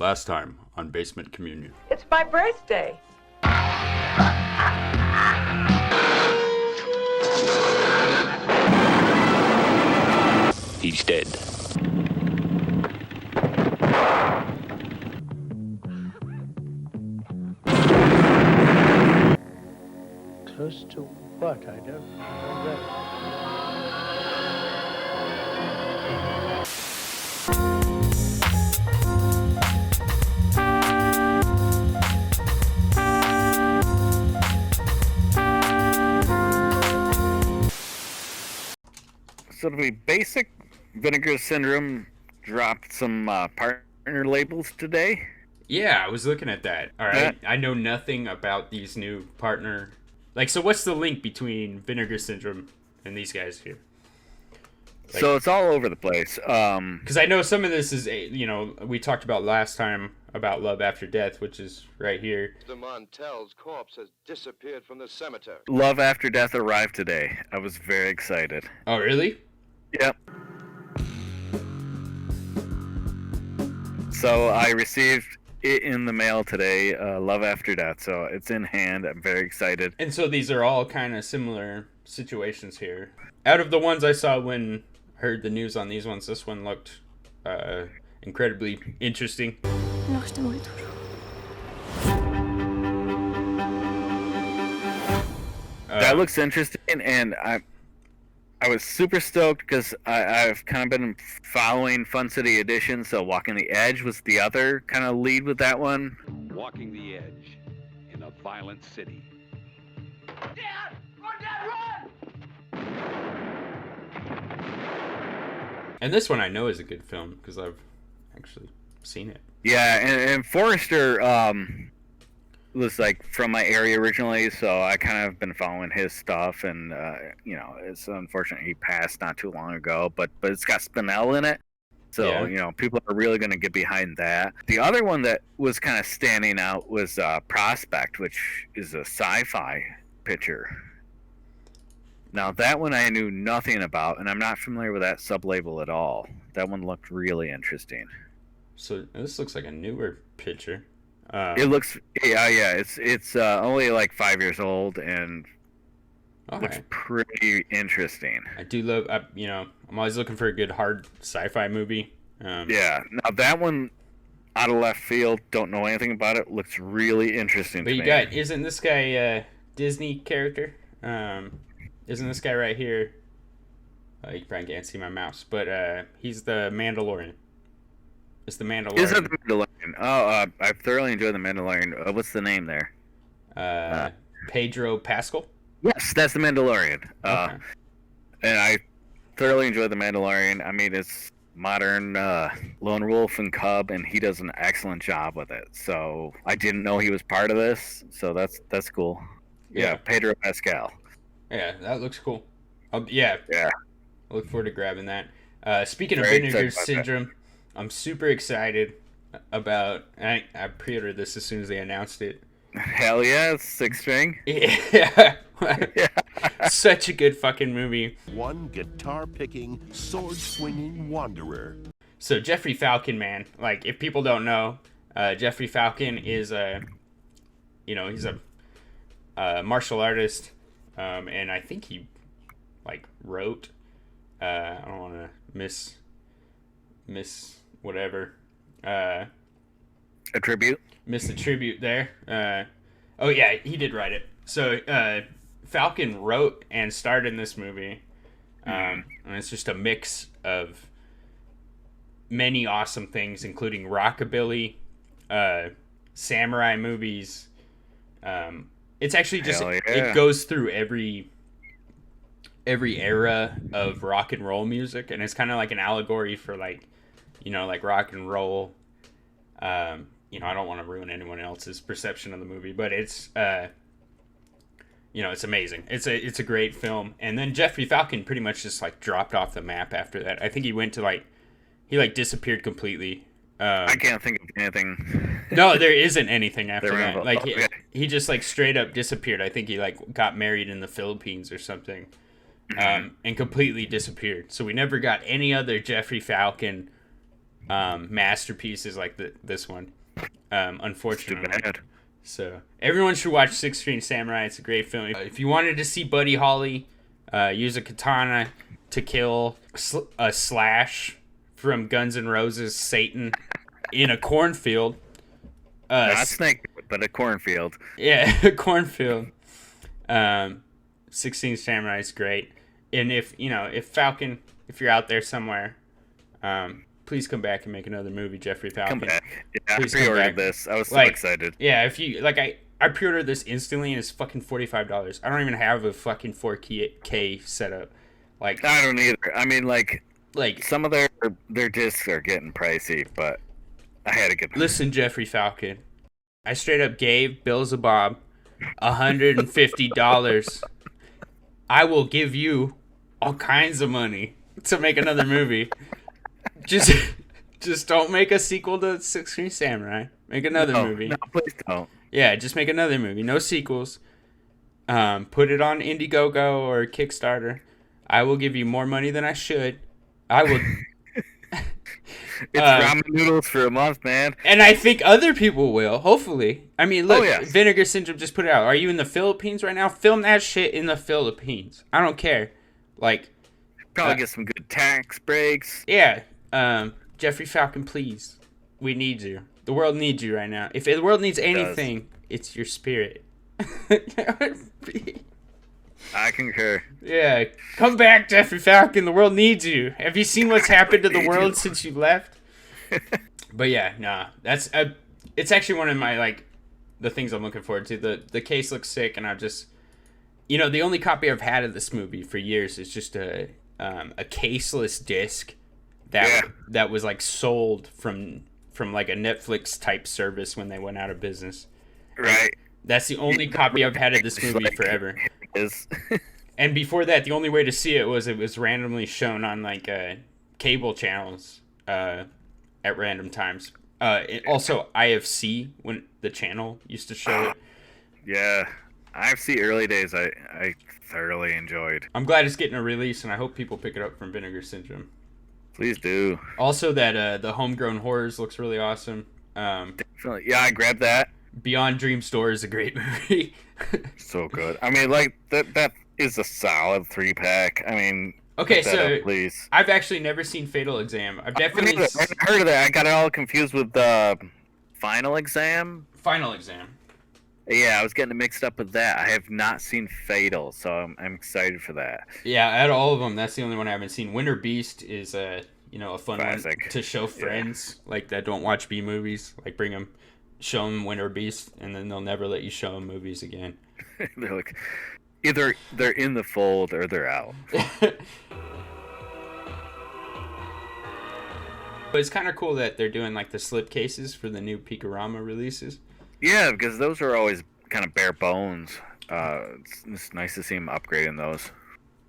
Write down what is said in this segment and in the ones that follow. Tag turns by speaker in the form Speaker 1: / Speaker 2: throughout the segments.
Speaker 1: Last time on Basement Communion.
Speaker 2: It's my birthday.
Speaker 3: He's dead.
Speaker 4: Close to what? I don't know.
Speaker 5: So to be basic, Vinegar Syndrome dropped some partner labels today.
Speaker 1: Yeah, I was looking at that. All right, I know nothing about these new partner. Like, so what's the link between Vinegar Syndrome and these guys here? Like,
Speaker 5: so it's all over the place.
Speaker 1: Because I know some of this is, we talked about last time about Love After Death, which is right here.
Speaker 6: Mr. Montel's corpse has disappeared from the cemetery.
Speaker 5: Love After Death arrived today. I was very excited.
Speaker 1: Oh, really?
Speaker 5: Yep. So I received it in the mail today, Love After Death. So it's in hand. I'm very excited.
Speaker 1: And so these are all kind of similar situations here. Out of the ones I saw when I heard the news on these ones, this one looked incredibly interesting.
Speaker 5: That looks interesting, and I was super stoked because I've kind of been following Fun City Edition, so Walking the Edge was the other kind of lead with that one.
Speaker 3: Walking the edge in a violent city.
Speaker 2: Dad! Run, Dad, run!
Speaker 1: And this one I know is a good film because I've actually seen it.
Speaker 5: Yeah, and Forrester was like from my area originally, so I kind of been following his stuff, and it's unfortunate he passed not too long ago, but it's got Spinell in it, so
Speaker 1: Yeah.
Speaker 5: People are really going to get behind that. The other one that was kind of standing out was Prospect, which is a sci-fi picture. Now that one I knew nothing about, and I'm not familiar with that sub-label at all. That one looked really interesting.
Speaker 1: So this looks like a newer picture.
Speaker 5: It looks, it's only like 5 years old and looks
Speaker 1: Okay.
Speaker 5: pretty interesting.
Speaker 1: I do love, I'm always looking for a good hard sci-fi movie.
Speaker 5: Yeah, now that one, out of left field, don't know anything about it, looks really interesting
Speaker 1: But
Speaker 5: to
Speaker 1: you
Speaker 5: me.
Speaker 1: got, isn't this guy a Disney character? Isn't this guy right here? You probably can't see my mouse, but he's the Mandalorian. It's the Mandalorian.
Speaker 5: Is it the Mandalorian? Oh, I thoroughly enjoyed the Mandalorian. What's the name there?
Speaker 1: Pedro Pascal?
Speaker 5: Yes, that's the Mandalorian.
Speaker 1: Okay.
Speaker 5: And I thoroughly enjoyed the Mandalorian. I mean, it's modern lone wolf and cub, and he does an excellent job with it. So I didn't know he was part of this, so that's cool. Yeah, Pedro Pascal.
Speaker 1: Yeah, that looks cool. Yeah.
Speaker 5: Yeah.
Speaker 1: I look forward to grabbing that. Speaking of
Speaker 5: Very
Speaker 1: Vinegar
Speaker 5: excited about
Speaker 1: Syndrome, I'm super excited about. I pre-ordered this as soon as they announced it.
Speaker 5: Hell yeah, it's six string.
Speaker 1: Yeah. Such a good fucking movie.
Speaker 7: One guitar-picking, sword-swinging wanderer.
Speaker 1: So Jeffrey Falcon, man, like if people don't know, Jeffrey Falcon is he's a martial artist, and I think he wrote. I don't want to miss whatever.
Speaker 5: Attribute.
Speaker 1: Miss the tribute there. Oh yeah, he did write it. So Falcon wrote and starred in this movie, and it's just a mix of many awesome things, including rockabilly, samurai movies. It's actually just it goes through every era of rock and roll music, and it's kind of like an allegory for like rock and roll. I don't want to ruin anyone else's perception of the movie, but it's it's amazing. It's a great film. And then Jeffrey Falcon pretty much just dropped off the map after that. I think he went to he disappeared completely.
Speaker 5: I can't think of anything.
Speaker 1: No, there isn't anything after that.
Speaker 5: Okay.
Speaker 1: He just straight up disappeared. I think he got married in the Philippines or something, and completely disappeared. So we never got any other Jeffrey Falcon masterpieces like this one. Unfortunately.
Speaker 5: Too bad.
Speaker 1: So everyone should watch Six String Samurai. It's a great film. If you wanted to see Buddy Holly use a katana to kill a Slash from Guns N' Roses, Satan, in a cornfield.
Speaker 5: Not snake, but a cornfield.
Speaker 1: Yeah, a cornfield. 16 Samurai is great. And if Falcon, if you're out there somewhere, please come back and make another movie, Jeffrey Falcon.
Speaker 5: Come back. Yeah,
Speaker 1: Please
Speaker 5: I
Speaker 1: come
Speaker 5: pre-ordered
Speaker 1: back.
Speaker 5: this. I was so
Speaker 1: Like,
Speaker 5: excited.
Speaker 1: Yeah, if you I pre-ordered this instantly and it's fucking $45. I don't even have a fucking 4K setup. Like,
Speaker 5: I don't either. I mean, like some of their discs are getting pricey, but I had to get them.
Speaker 1: listen, Jeffrey Falcon, I straight up gave Beelzebub $150. I will give you all kinds of money to make another movie. Just don't make a sequel to 16 Samurai. Make another movie.
Speaker 5: No, please don't.
Speaker 1: Yeah, just make another movie. No sequels. Put it on Indiegogo or Kickstarter. I will give you more money than I should. I will.
Speaker 5: It's ramen noodles for a month, man.
Speaker 1: And I think other people will, hopefully. I mean, look,
Speaker 5: yes.
Speaker 1: Vinegar Syndrome just put it out. Are you in the Philippines right now? Film that shit in the Philippines. I don't care. Like,
Speaker 5: Probably get some good tax breaks.
Speaker 1: yeah. Jeffrey Falcon, please. We need you. The world needs you right now. If the world needs anything, it's your spirit.
Speaker 5: I concur.
Speaker 1: Yeah, come back, Jeffrey Falcon. The world needs you. Have you seen what's happened to the world since you left? But yeah, nah, that's it's actually one of my the things I'm looking forward to. The case looks sick, and I just, the only copy I've had of this movie for years is just a caseless disc that was like sold from like a Netflix type service when they went out of business.
Speaker 5: Right.
Speaker 1: That's the only copy I've had of this movie forever.
Speaker 5: Is
Speaker 1: And before that, the only way to see it was randomly shown on cable channels at random times. Also, IFC, when the channel used to show it.
Speaker 5: Yeah, IFC early days I thoroughly enjoyed.
Speaker 1: I'm glad it's getting a release, and I hope people pick it up from Vinegar Syndrome.
Speaker 5: Please do.
Speaker 1: Also, that the Homegrown Horrors looks really awesome.
Speaker 5: Definitely. Yeah, I grabbed that.
Speaker 1: Beyond Dream Store is a great movie.
Speaker 5: So good. I mean, that is a solid 3-pack. I mean,
Speaker 1: Okay,
Speaker 5: put that
Speaker 1: so
Speaker 5: up, please.
Speaker 1: I've actually never seen Fatal Exam. I've
Speaker 5: I
Speaker 1: definitely
Speaker 5: haven't heard of that. I got it all confused with the Final Exam.
Speaker 1: Final Exam.
Speaker 5: Yeah, I was getting it mixed up with that. I have not seen Fatal, so I'm excited for that.
Speaker 1: Yeah, out of all of them, that's the only one I haven't seen. Winter Beast is a fun
Speaker 5: Classic.
Speaker 1: one to show friends that don't watch B movies. Like, show them Winter Beast, and then they'll never let you show them movies again.
Speaker 5: They're like, either they're in the fold or they're out.
Speaker 1: But it's kind of cool that they're doing the slip cases for the new Picorama releases.
Speaker 5: Yeah, because those are always kind of bare bones. It's nice to see them upgrading those.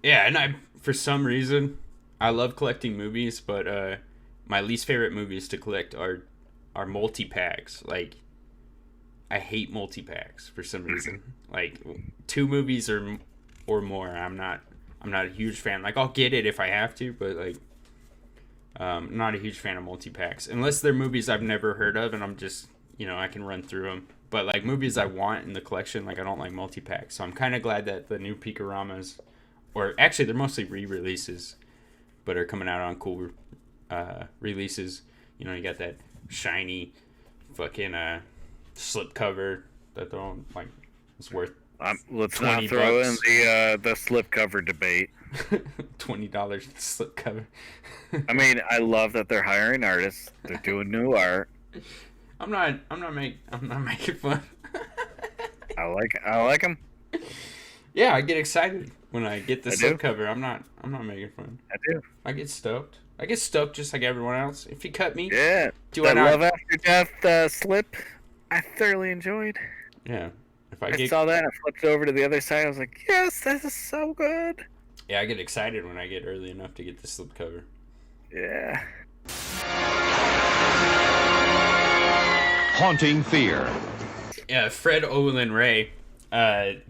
Speaker 1: Yeah, and for some reason, I love collecting movies, but my least favorite movies to collect are multi-packs. I hate multi-packs for some reason. 2 movies or more, I'm not a huge fan. I'll get it if I have to, but I'm not a huge fan of multi-packs unless they're movies I've never heard of and I'm just I can run through them. But movies I want in the collection, I don't like multi-packs. So I'm kind of glad that the new Picораmas, or actually they're mostly re-releases, but are coming out on cool releases. You got that shiny fucking slipcover that don't it's worth
Speaker 5: let's not
Speaker 1: $20
Speaker 5: throw in the slipcover debate.
Speaker 1: $20 slipcover.
Speaker 5: I mean, I love that they're hiring artists. They're doing new art.
Speaker 1: I'm not making fun.
Speaker 5: I like them.
Speaker 1: Yeah, I get excited when I get the
Speaker 5: I do.
Speaker 1: slipcover. I'm not making fun.
Speaker 5: I do.
Speaker 1: I get stoked. I get stoked just like everyone else. If you cut me,
Speaker 5: Yeah.
Speaker 1: do I
Speaker 5: That
Speaker 1: not?
Speaker 5: Love After Death slip, I thoroughly enjoyed.
Speaker 1: Yeah. If
Speaker 5: I
Speaker 1: I get
Speaker 5: saw that, I flipped over to the other side. I was like, yes, this is so good.
Speaker 1: Yeah, I get excited when I get early enough to get the slipcover.
Speaker 5: Yeah.
Speaker 7: Haunting Fear.
Speaker 1: Yeah, Fred Olen Ray,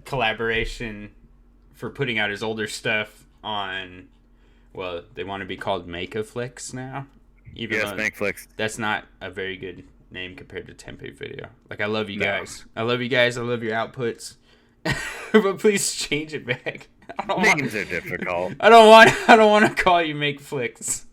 Speaker 1: collaboration for putting out his older stuff on, well, they want to be called MakeFlix now. Even
Speaker 5: Yes,
Speaker 1: though
Speaker 5: MakeFlix.
Speaker 1: that's not a very good name compared to Tempe Video. Like, I love you guys. I love you guys. I love your outputs. But please change it back.
Speaker 5: Names are difficult.
Speaker 1: I don't want to call you MakeFlix.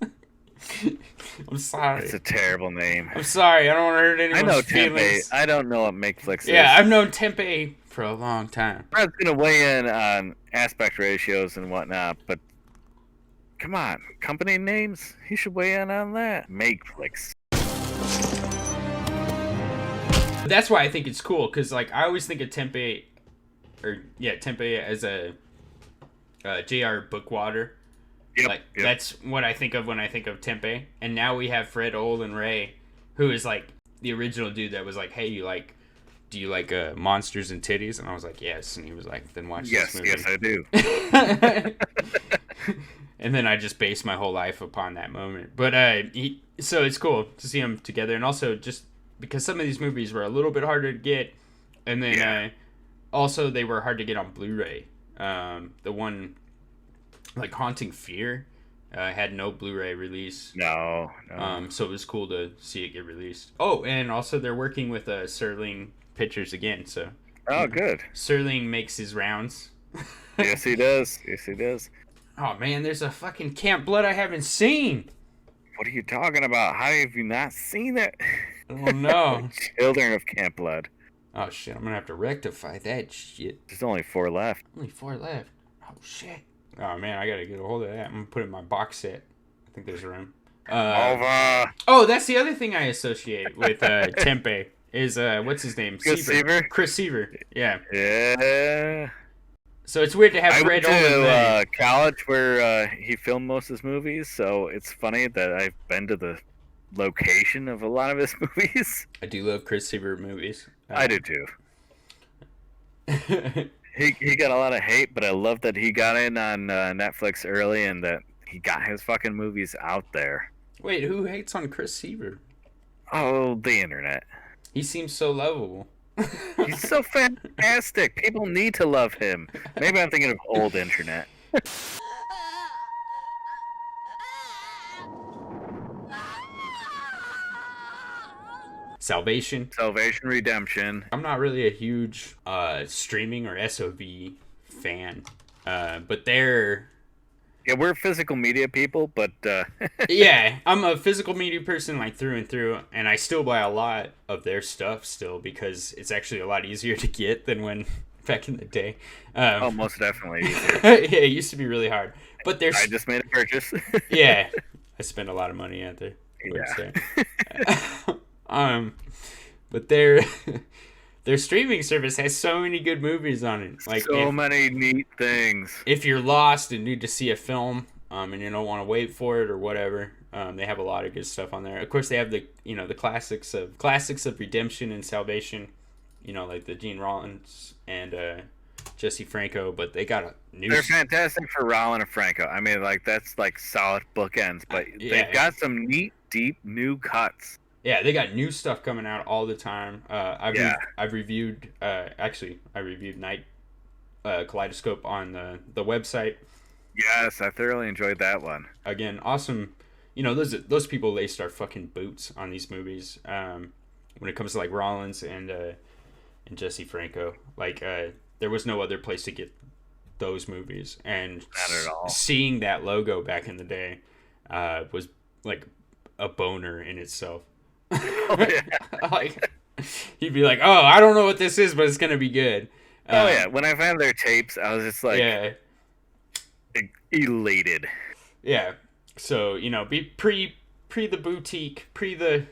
Speaker 1: I'm sorry.
Speaker 5: It's a terrible name.
Speaker 1: I'm sorry. I don't want to hurt
Speaker 5: I
Speaker 1: anyone's
Speaker 5: know Tempe.
Speaker 1: feelings.
Speaker 5: I don't know what MakeFlix is.
Speaker 1: Yeah, I've known Tempe for a long time.
Speaker 5: Brad's gonna weigh in on aspect ratios and whatnot, but come on, company names? He should weigh in on that. MakeFlix.
Speaker 1: That's why I think it's cool, because like I always think of Tempe as a J.R. Bookwater.
Speaker 5: Yep.
Speaker 1: That's what I think of when I think of Tempe. And now we have Olen Ray, who is like the original dude that was like, hey, do you like monsters and titties? And I was like, yes. And he was like, then watch this movie.
Speaker 5: Yes, I do.
Speaker 1: And then I just based my whole life upon that moment. But so it's cool to see them together, and also just because some of these movies were a little bit harder to get, and then also they were hard to get on Blu-ray. The one like Haunting Fear had no Blu-ray release.
Speaker 5: No.
Speaker 1: So it was cool to see it get released. Oh, and also they're working with Serling Pictures again. So
Speaker 5: good.
Speaker 1: Serling makes his rounds.
Speaker 5: Yes, he does.
Speaker 1: Oh man, there's a fucking Camp Blood I haven't seen.
Speaker 5: What are you talking about? How have you not seen it?
Speaker 1: Oh no.
Speaker 5: Children of Camp Blood.
Speaker 1: Oh shit, I'm gonna have to rectify that shit.
Speaker 5: There's only 4 left.
Speaker 1: Only 4 left. Oh shit. Oh man, I gotta get a hold of that. I'm gonna put it in my box set. I think there's room.
Speaker 5: Over.
Speaker 1: Oh, that's the other thing I associate with Tempe is what's his name? Chris Seaver. Yeah.
Speaker 5: Yeah.
Speaker 1: So it's weird to have
Speaker 5: I
Speaker 1: Red
Speaker 5: went
Speaker 1: Olen Ray.
Speaker 5: to college where he filmed most of his movies, so it's funny that I've been to the location of a lot of his movies.
Speaker 1: I do love Chris Seaver movies.
Speaker 5: I do too. He got a lot of hate, but I love that he got in on Netflix early and that he got his fucking movies out there.
Speaker 1: Wait, who hates on Chris Seaver?
Speaker 5: Oh, the internet.
Speaker 1: He seems so lovable.
Speaker 5: He's so fantastic. People need to love him. Maybe I'm thinking of old internet.
Speaker 1: Salvation,
Speaker 5: Redemption.
Speaker 1: I'm not really a huge streaming or SOV fan, but they're...
Speaker 5: Yeah, we're physical media people, but...
Speaker 1: Yeah, I'm a physical media person like through and through, and I still buy a lot of their stuff still because it's actually a lot easier to get than when back in the day.
Speaker 5: Most definitely.
Speaker 1: Yeah, it used to be really hard. But there's...
Speaker 5: I just made a purchase.
Speaker 1: Yeah, I spent a lot of money at their website. But their streaming service has so many good movies on it. Like
Speaker 5: many neat things. If
Speaker 1: you're lost and need to see a film, and you don't want to wait for it or whatever, they have a lot of good stuff on there. Of course, they have the classics of Redemption and Salvation, like the Gene Rollins and Jesse Franco. But they got a new.
Speaker 5: They're fantastic for Rollin and Franco. I mean, like that's like solid bookends, but they've got some neat, deep new cuts.
Speaker 1: Yeah, they got new stuff coming out all the time. I've reviewed. Actually, I reviewed Night Kaleidoscope on the website.
Speaker 5: Yes, I thoroughly enjoyed that one.
Speaker 1: Again, awesome. Those people laced our fucking boots on these movies. When it comes to like Rollins and Jesse Franco, like there was no other place to get those movies. And
Speaker 5: not at all.
Speaker 1: Seeing that logo back in the day was like a boner in itself.
Speaker 5: Oh, yeah.
Speaker 1: Like he'd be like, "Oh, I don't know what this is, but it's gonna be good."
Speaker 5: Yeah, when I found their tapes, I was just like, elated.
Speaker 1: Yeah. So be pre the boutique, pre the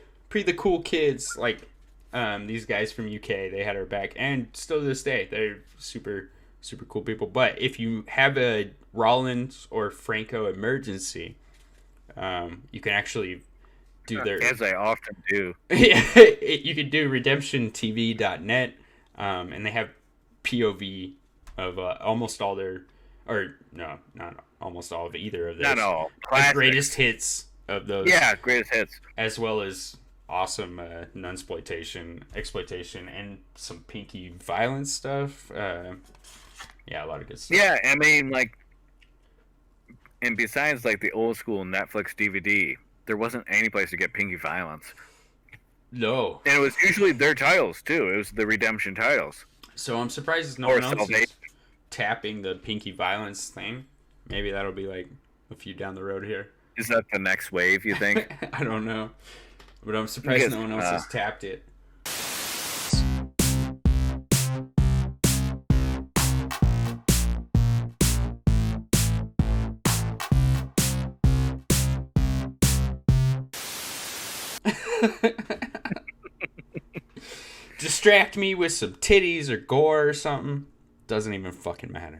Speaker 1: cool kids, like these guys from UK. They had our back, and still to this day, they're super super cool people. But if you have a Rollins or Franco emergency, you can actually do their,
Speaker 5: as I often do.
Speaker 1: Yeah, you could do RedemptionTV.net, and they have POV of almost all their, or no, not almost all of either of those.
Speaker 5: Not all.
Speaker 1: The greatest hits of those.
Speaker 5: Yeah, greatest hits.
Speaker 1: As well as awesome nunsploitation, exploitation, and some pinky violence stuff. Yeah, a lot of good stuff.
Speaker 5: Yeah, I mean, like, and besides like the old school Netflix DVD, there wasn't any place to get Pinky Violence.
Speaker 1: No.
Speaker 5: And it was usually their titles, too. It was the Redemption titles.
Speaker 1: So I'm surprised no
Speaker 5: Or
Speaker 1: one else
Speaker 5: Salvation.
Speaker 1: is tapping the Pinky Violence thing. Maybe that'll be like a few down the road here.
Speaker 5: Is that the next wave, you think?
Speaker 1: I don't know. But I'm surprised
Speaker 5: Because,
Speaker 1: no one else has tapped it. Distract me with some titties or gore or something. Doesn't even fucking matter.